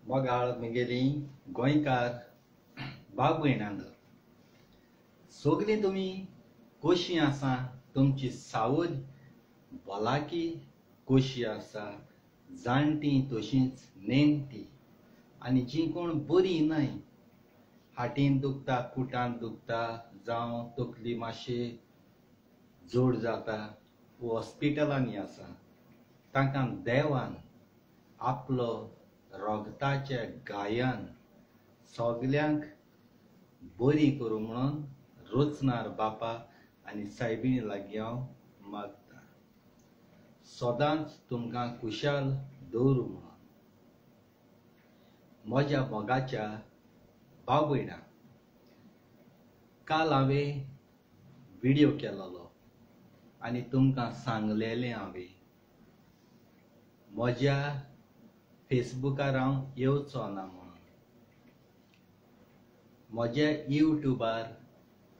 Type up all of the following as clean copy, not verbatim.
मोगाळ म्हगेली गोंयकार भाव भयणांक सगळीं तुमी कशीं आसा, तुमची सावध भलायकी कशी आसा, जाणटीं तशींच नेणटीं आनी जीं कोण बरीं नाय, हाटीन दुखता कुटान दुखता जावं तकली मातशी जड जाता हॉस्पिटलांनी आसा, तांकां देवान आपलो रोगताच्या गायान सगल्यांक बरी करूं म्हणून रोचणार बापा आनी सायबीणी लागीं हांव मागतां. सदांच तुमकां खुशाल दवरूं म्हणून. म्हज्या मोगाच्या भाव भयणां, काल हांवें व्हिडिओ केलोलो आनी तुमकां सांगलेलें हांवें म्हज्या फेसबुकार हांव येवचो ना म्हणून. म्हज्या यूट्यूबार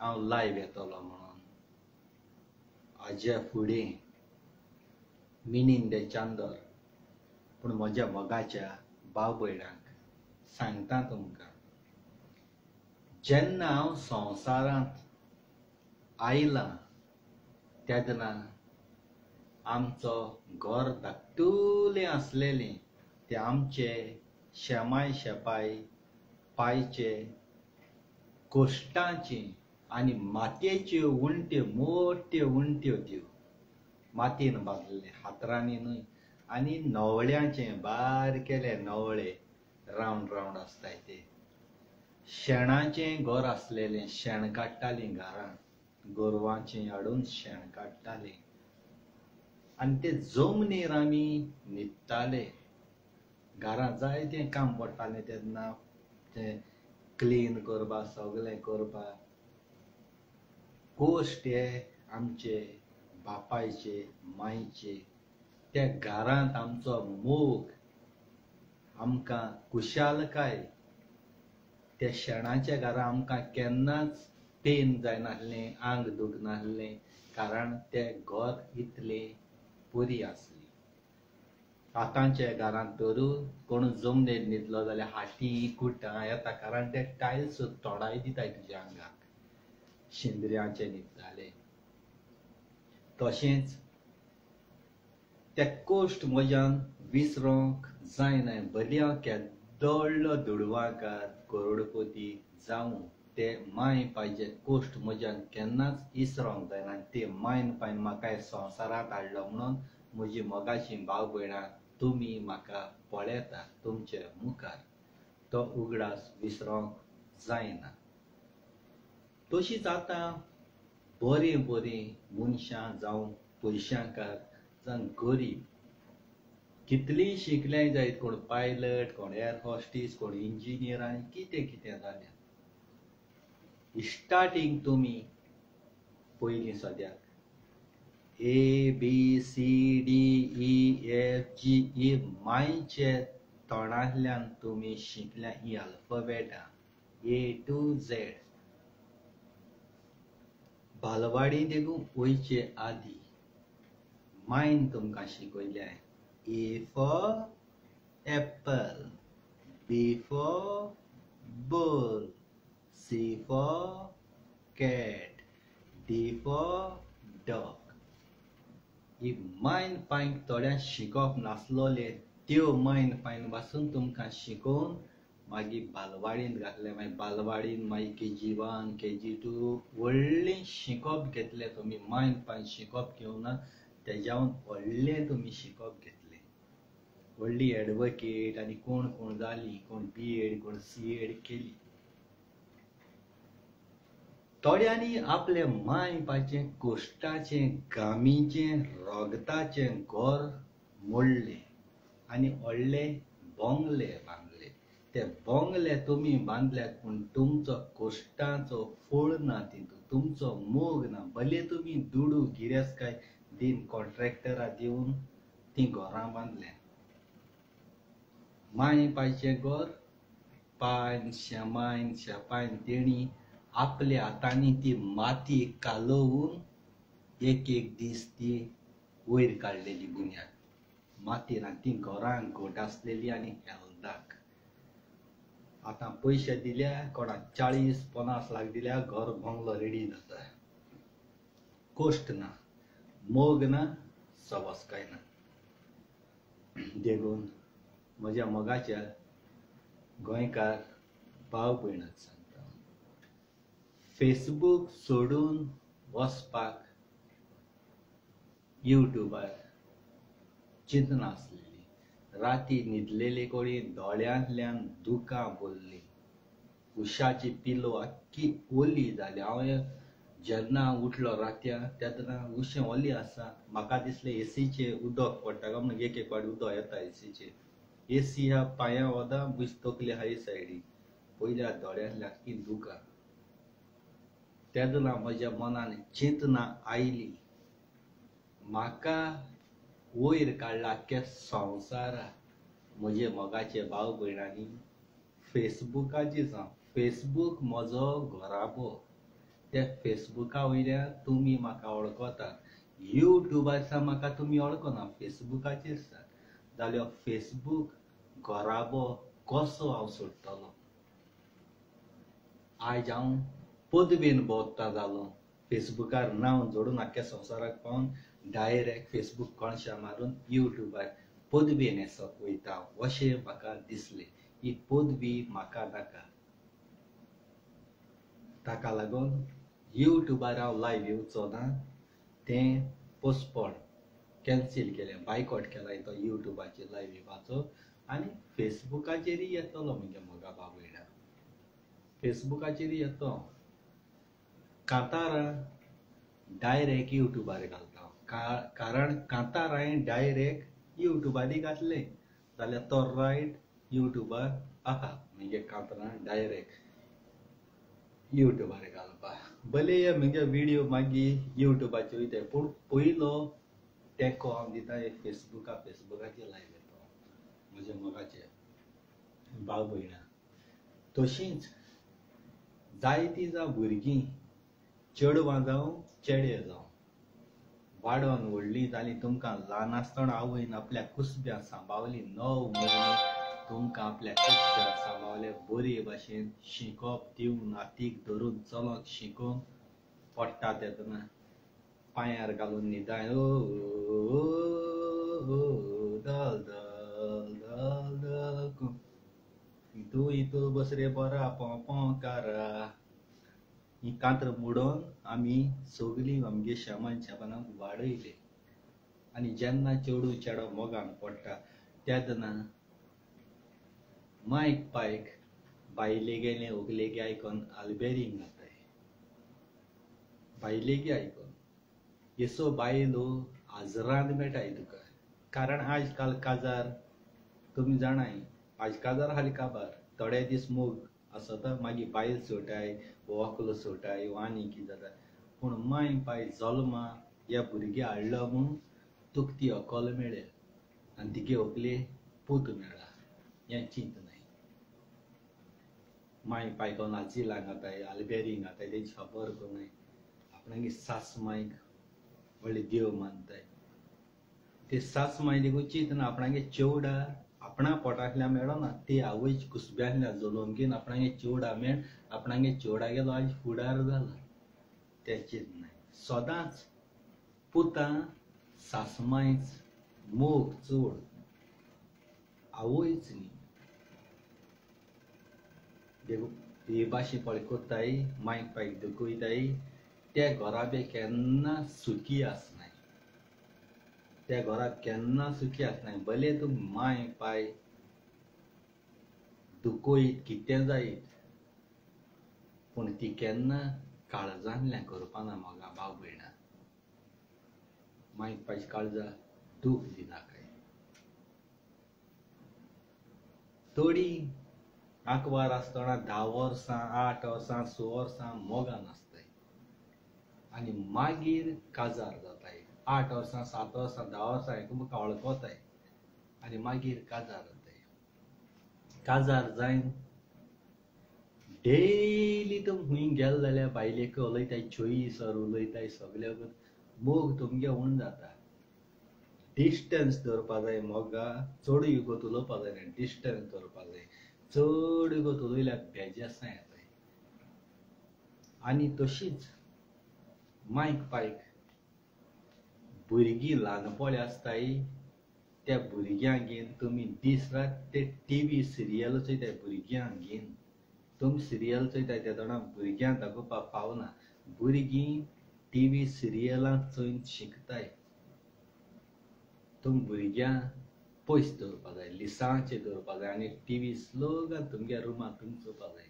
हांव लायव्ह येतलो म्हणून. हाज्या फुडें मिनीन द चांदर. पूण म्हज्या मोगाच्या भाव भयणांक सांगता तुमकां, जेन्ना हांव संवसारांत आयलां तेन्ना आमचो घर धाकटुलें आसलेलें. तें आमचे शेमाय शेपाय पायचे कोश्टांचें आनी मातयेच्यो उंट्यो मोट्यो उंट्यो त्यो मातयेन बांदलेले, हातरांनी न्हय. आनी नवळ्याचे बारकेले नवळे रावंड रावंड आसताय ते. शेणाचें घर आसलेलें, शेण काडटालीं घरांत, गोरवांचें हाडून शेण काडटालीं आनी ते जमनीर आमी न्हिदताले. घरांत जायतें काम पडटालें तेन्ना तें क्लीन करपाक, सगळें करपाक. कोश्ट हे आमचे बापायचे मायचे. त्या घरांत आमचो मोग आमकां खुशालकाय. त्या शेणाच्या घरांत आमकां केन्नाच पेन जायनासलें, आंग दुखनासलें, कारण तें घर इतलें बरी आसली. आतांच्या घरांत धरून कोण जमनीर न्हिदलो जाल्यार हाटी कुटां येता, कारण ते टायल्स तोडाय दिताय तुज्या आंगाक. शिंद्र्याचे न्हिदताले. तशेंच ते कोश्ट म्हज्यान विसरोंक जायना. भली हांव केदोळ्ळो दुडवाकार करोडपती जावं, ते माय पायचे कोश्ट म्हज्यान केन्नाच इसरोंक जायना. ते मायन पायन म्हाका ह्या संवसारांत हाडलो म्हणून म्हजी मोगाचीं भाव भयणां, तुमी म्हाका पळयता तुमचे मुखार. तो उगडास विसरोंक जायना. तशींच आतां बरीं बरीं मनशां जावं पयशांकार जावं गरीब कितलीं शिकल्याय जायत. कोण पायलट, कोण एर होस्टीस, कोण इंजिनियर आनी कितें कितें जाल्यात. स्टार्टींग तुमी पयलीं सद्याक ABCDEFG मायचे तोंडांतल्यान तुमी शिकल्या ही अल्फाबेटां A to Z. बालवाडी देखून वयचे आदीं मायन तुमकां शिकयल्या A for apple, B for bull, C for cat, D for dog. ही मायन पायन थोड्या शिकोवप नासलोले, त्यो मायन पायन पासून तुमकां शिकोवन मागीर बालवाडींत घातले. मागीर बालवाडीन मागीर KG1, KG2 व्हडलें शिकोवप घेतलें तुमी. मायन पायन शिकोवप घेवना, तेज्यावन व्हडलें तुमी शिकोवप घेतलें. व्हडली एडवोकेट आनी कोण कोण जालीं, कोण BEd, कोण CEd केली. थोड्यांनी आपले माय पायचें कोश्टाचें गामीचें रोगताचें घर मोडलें आनी व्हडले बोंगले बांदले. ते बोंगले तुमी बांदल्यात पूण तुमचो कोश्टाचो फळ ना तितून, तुमचो मोग ना. भले तुमी दुडू गिरेस्तकाय दिन कॉन्ट्रॅक्टराक दिवन तीं घरां बांदल्यात. माय पायचें घर पायन शेमायन शेपायन तेणी आपल्या हातांनी ती माती कालोवून एक एक दीस ती वयर काडलेली बुन्याद. मातीर आनी तीं घरां घट आसलेलीं आनी हेल्दाक. आतां पयशे दिल्या कोणाक 40-50 लाख दिल्या घर बंगलो रेडी जाता. कोश्ट ना, मोग ना, सवास काय ना. देखून म्हज्या मोगाच्या गोंयकार भाव भयणाक सांगता, फेसबूक सोडून वचपाक युट्यूबार चिंतना आसलेली. राती न्हिदलेले कोळी दोळ्यांतल्यान दुकां भरलीं. उशाची पिलो आख्खी ओली जाली. हांव जेन्ना उठलो रातया तेन्ना उशें ओली आसा. म्हाका दिसलें एसीचें उदक पडटा काय म्हणून एक पावटी उदक येता एसीचें. एसी ह्या पांयां वता, तकली आहा हे सायडीक. पयल्या दोळ्यांतल्यान आख्खी दुकां. तेन्ना म्हज्या मनान चिंतना आयली, म्हाका वयर काडला आख्ख्या संवसाराक म्हजे मोगाचे भाव भयणांनी फेसबुकाचेर जावं. फेसबूक म्हजो घोराबो. त्या फेसबुका वयल्यान तुमी म्हाका वळखतात. युट्यूबार म्हाका तुमी वळखना, फेसबुकाचेर जाल्यार फेसबूक घोराबो कसो हांव सोडटलो. आयज हांव पदवेन भोंवता जालो. फेसबुकार नांव जोडून आख्ख्या संवसाराक पावून डायरेक्ट फेसबूक कळशां मारून युट्यूबार पदवेन येसप वयता अशें म्हाका दिसलें. ही पदवी म्हाका नाका. ताका लागून युट्यूबार हांव लायव्ह येवचो ना. तें पोस्टपोन कॅन्सील केलें, बायकॉट केला तो युट्यूबाचेर लायव्ह येवपाचो. आनी फेसबुकाचेरूय येतलो म्हज्या मोगा भाव भयणां. फेसबुकाचेरूय येतो. कांतारां डायरेक्ट युट्यूबार घालता. कारण कांतार हांवें डायरेक्ट युट्यूबार घातलें जाल्यार तो रायट युट्यूबार आहा. म्हणजे कांतारां डायरेक्ट युट्यूबार घालपाक. भले म्हजे विडियो मागीर युट्यूबाचेर वयताय, पूण पयलो तेंको हांव दिता फेसबुकाचेर लायव्ह येतो म्हजे मोगाचे भाव भयणां. तशींच जायतीं जावं भुरगीं, चेडवां जावं चेडे जावं, वाडोन व्हडलीं जालीं, तुमकां ल्हान आसतना आवयन आपल्या कुसब्यां सांबाळलीं. 9 म्हयने तुमकां आपल्या कुसब्यां सांबाळलें. बरे भाशेन शिकोवप दिवन हातीक धरून चलोंक शिकोवन पडटा तेन्ना पांयार घालून न्हिदाय, दल दल दल दल हितू हितू बस रे बरा पों पों कारा. ही कांतर मोडोवन आमी सगलीं आमगे शेमान शेपणाक वाडयले. आनी जेन्ना चेडूं चेडो मोगान पडटा तेन्ना मायक पायक बायलेगेलें व्हंकलेगे आयकोन आलबेरींग घाताय. बायलेगे आयकोन येसो बायलो आजरांत मेळटाय तुका. कारण आज काल काजार तुमी जाणाय, आज काजार हाली काबार थोडे दीस मोग आसता, मागीर बायल सोटाय, व्हंकलो सोटाय, वा आनी कितें जाता. पूण माय पाय जल्मा ह्या भुरगे हाडलो म्हूण तुका ती अकोल मेळ्ळ्या आनी तिगे व्हंकले पूत मेळ्ळा हें चिंत नाय. माय पाय कोण आजिलांक घाताय, आलबेरींग घाताय, तेंची खबर कोणाय. आपणागे सास मायक व्हडले देव मानताय. ते सास माय देखून चिंतना आपणागे चेवडा आपणा पोटांतल्यान मेळोना, ते आवयच्या कुसब्यांतल्यान जलोवन घेवन आपणागे चेवडा मेळ, आपणागे चेवडा गेलो आज फुडार जाला. तें चिंतनाय. सदांच पुतां सासमायच मोग चड, आवयच न्ही. देखून हे भाशेन पळय कोत्ताय, मायक पायक दुखयताय, त्या घोराबे केन्ना सुखी आसनाय. त्या घराक केन्ना सुखी आसनाय. भले तूं माय पाय दुखयत कितें जायत, पूण ती केन्ना काळजांतल्यान करपाना मोगा भाव भयणां. मायक पायच्या काळजाक दूख दिनाकाय. थोडीं आंकवार आसतना 10 वर्सां, 8 वर्सां, 6 वर्सां मोगान आसताय आनी मागीर काजार जाताय. 8 वर्सां, 7 वर्सां, 10 वर्सां एकामेकां वळखताय आनी मागीर काजार जाताय. काजार जायन डेली तुम खूंय गेल जाल्यार बायलेक उलयताय, चोयी सर उलयताय, सगळ्याक मोग तुमगे उण जाता. डिस्टन्स दवरपा जाय. मोगा चडूय उगत उलोवपा जायना, डिस्टन्स दवरपा जाय. चड गो वयल्या बेजासां येताय आनी तशीच मायक पायक भुरगीं ल्हानपणी आसताय त्या भुरग्यांक घेवन तुमी दीस रात ते टीव्ही सिरियल चोयताय भुरग्यांक घेवन तुमी सिरियल चोयताय त्या तोंडां भुरग्यांक दाखोवपाक पावना भुरगीं टीव्ही सिरियलां चोयन शिकताय तुम भुरग्यांक पयस दवरपा जाय लिसांचेर दवरपा जाय आनी टीव्ही स्लोगान तुमगे रुमांत तुमी चोवपा जाय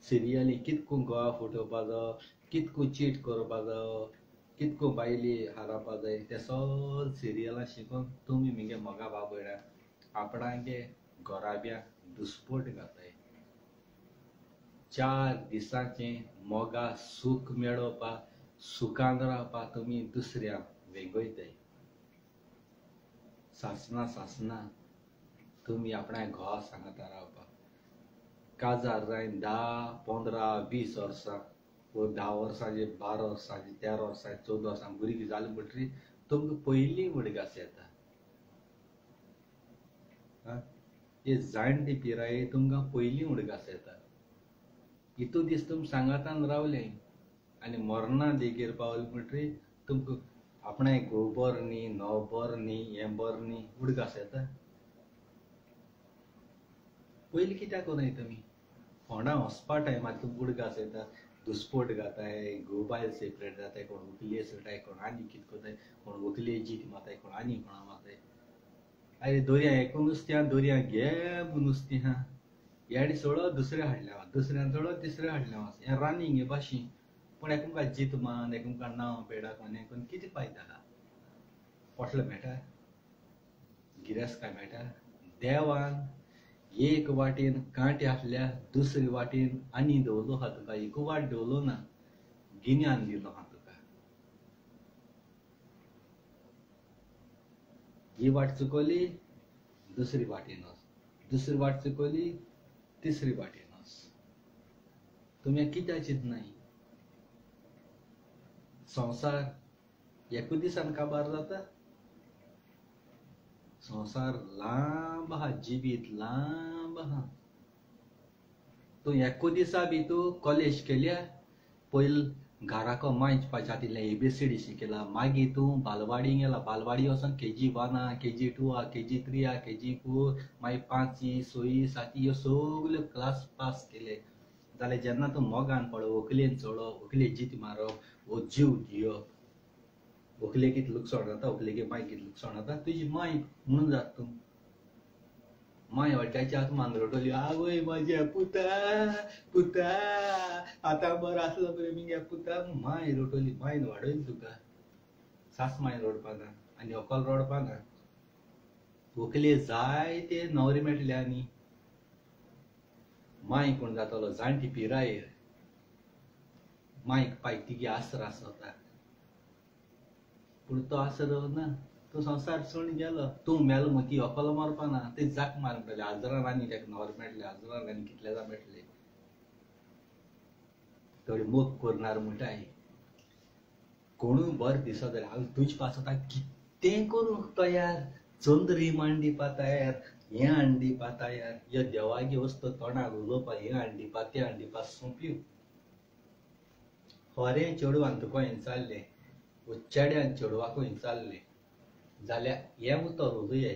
सिरियली कितको गोवा फुटोवपाचो कितको चीट करपाचो कितको बायली हारोवपा जाय ते सगळे सिरियलां शिकोवन तुमी मुगे मोगा बाबड्या आपणागे घोराब्यांक दुस्पट घाताय 4 दिसांचें मोगा सूख मेळोवपाक सुखान रावपाक तुमी दुसऱ्यांक वेगयताय सासना तुमी आपणा घोवा सांगाता रावपाक काजार जायन 10, 15, 20 वर्सां वो 10 वर्सांचे 12 वर्सांचे 13 वर्सांचे 14 वर्सां भुरगीं जाली म्हणटरी तुमकां पयलीं उडगास येता हे जाणटी पिराये तुमकां पयलीं उडगास येता इतू दीस तुमी सांगातान रावले आनी मरना देगेर पावले म्हणटरी तुमकां आपणाय घोव बर न्ही न्हंव बर न्ही हें बर न्ही उडगास येता पयलीं कित्याक कोनाय तुमी फोंडा वचपा टायमार तुमकां उडगास येता दुस्पोट घाताय घोव बायल सेपरेट जाताय कोण व्हंकले सुटाय कोण आनी कितें कोताय कोण व्हंकले जीत माताय कोण आनी कोणा माताय अरे दोरया एकूण नुस्त्या दोरया घे नुस्तें हा याडी सोडो दुसऱ्या हाडल्या वच दुसऱ्यान सोडो तिसऱ्या हाडल्या वच हें रानिंग हे भाशी पूण एकुमका जीत मान एकुमका नांव पेडा कोण हें कितें फायदा आहा पोटलो मेळटा गिरेस्तां मेळटा देवान एक वाटेन कांटे आसल्या दुसरे वाटेन आनी दवरलो हा तुका एक वाट दवरलो ना गिन्यान दिलो हा तुका ही वाट चुकवली दुसरी वाटेन वच दुसरी वाट चुकवली तिसरी वाटेन वच तुमी कित्याक चिंतनाय संवसार एकूच दिसान काबार जाता संवसार लांब आहा जिवीत लांब आहा तूं एकू दिसा भितू कॉलेज केल्या पयल घराको मांयचपाच्या तितलें ABCD शिकयला मागीर तूं बालवाडी गेला बालवाडी वचोन KG1 KG2 KG3 KG4 मागीर 5वी 6वी 7वी ह्यो सगल्यो क्लास पास केले जाल्यार जेन्ना तूं मोगान पडो व्हंकलेन चोडप व्हंकले जीत मारप वो जीव दिवप व्हंकले कितें लुकसाण जाता व्हंकलेगे मांय कितें लुकसाण जाता तुजी मांय म्हणून जाता तूं मांय हॉट्याच्या हात मांद्रोटली आवय म्हाज्या पुता आतां बरो आसलो पळय मिगे पुता मांय रोटली मांयन वाडयली तुका सास मांय रडपा ना आनी अकोल रडपा ना व्हंकले जायते न्हवरे मेळटले आनी मांय कोण जातलो जाणटी पिरायेर मांयक पायक तिगे आसरो आसता पूण तो आसरो ना तो संवसार सोडून गेलो तूं मेलो मग ती अकोलो मारपा ना ते जाक मारतले आजरान आनी तेका न्हवरे मेळटले आजरान आनी कितले जाण मेळटले थोडे मोग करणार म्हणटाय कोणूय बरो दिसो जाल्यार हांव तुजे पासता कितें करूं तयार चंद्री मांडीपा तयार हें हांडीपा तयार ह्यो देवागे वस्तू तोंडाक उलोवपा हें हांडीपा तें हांडीपा सोंप्यो खोरें चेडवान तुका हें चाललें चेड्यान चेडवाकूय चाललें जाल्यार हें उतर उलय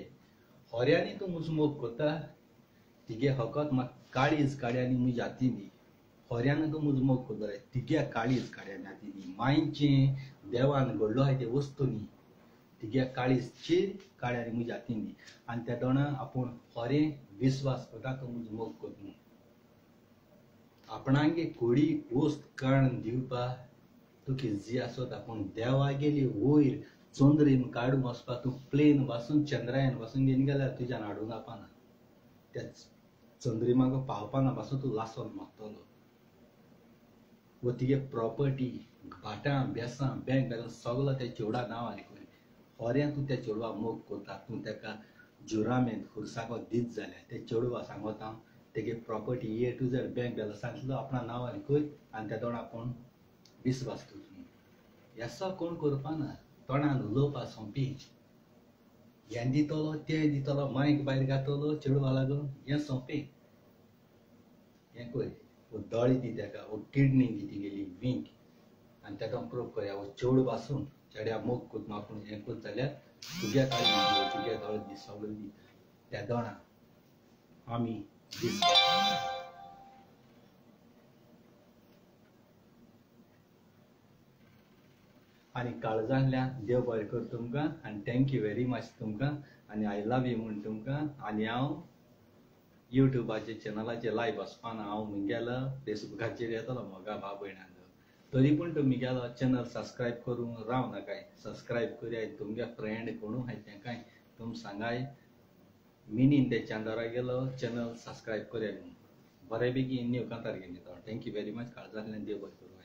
खोऱ्यांनी तूं म्हजो मोग कोता तिगे फकत म्हाका काळीज काड्यांनी म्हजी हाती दी खोऱ्यान तूं म्हजो मोग कोता तिगे काळीज काड्यांनी हाती दी मांयचें देवान घडलो आहाय ते वस्तू न्ही तिगे काळीज चीर काड्यांनी म्हज्या हातीन दी आनी त्या तोंडान आपूण खोरें विस्वास करता तूं म्हजो मोग कोत म्हूण आपणागे कोडी वस्त काण दिवपाक तुका इजी आसता पूण देवा गेली वयर चंद्रीन काडून वचपाक तूं प्लेन वचून चंद्रायन वचून घेवन गेल्यार तुज्यान हाडून जावपाना त्या चंद्रिमाको पावपाना पासून तूं लासोन मरतलो वो तिगे प्रॉपर्टी भाटां बेसां बँक बॅलन्स सगलो त्या चेडवा नांवार कर खोऱ्यां तूं त्या चेडवा मोग कोता तूं तेका जुरामेंत खुर्साको दीत जाल्यार ते चेडवा सांगोता हांव तेगे property A to Z bank बॅलन्सांतलो आपणा नांवार कर आनी त्या तोंडां आपूण विस्वास करता हें कोण करपाना तोंडान उलोवपा सोंपी हें दितलो तें दितलो मांयक भायर घातलो चेडवा लागून हें सोंपें हें पळय वो दोळे दी ताका वो किडनी दी तिगेली वीक आनी ताका प्रूव करया वो चेवड पासून चेड्या मोग कोत मापून हें कोत जाल्यार तुज्या काळजी तुज्या दोळे दी सगळें दी त्या दोळांक आमी दीस आनी काळजांतल्यान देव बरें कर तुमकां आनी थँक्यू वेरी मच तुमकां आनी आय लव यू म्हण तुमकां आनी हांव युट्यूबाचे चॅनलाचेर लायव्ह वचपाना हांव मुगेलो फेसबुकाचेर येतलो मोगा भाव भयणांचो तरी पूण तुमगेलो चॅनल सबस्क्रायब करूंक राव नाकाय सबस्क्रायब कराय तुमगे फ्रेंड कोणू हाय तेंकाय तुम सांगाय मिनीन ते चांदोरा गेलो चॅनल सबस्क्रायब कराय म्हणून बरे बेगीन न्यू कांतार घेवन येता थँक्यू वेरी मच काळजांतल्यान देव बरें करूं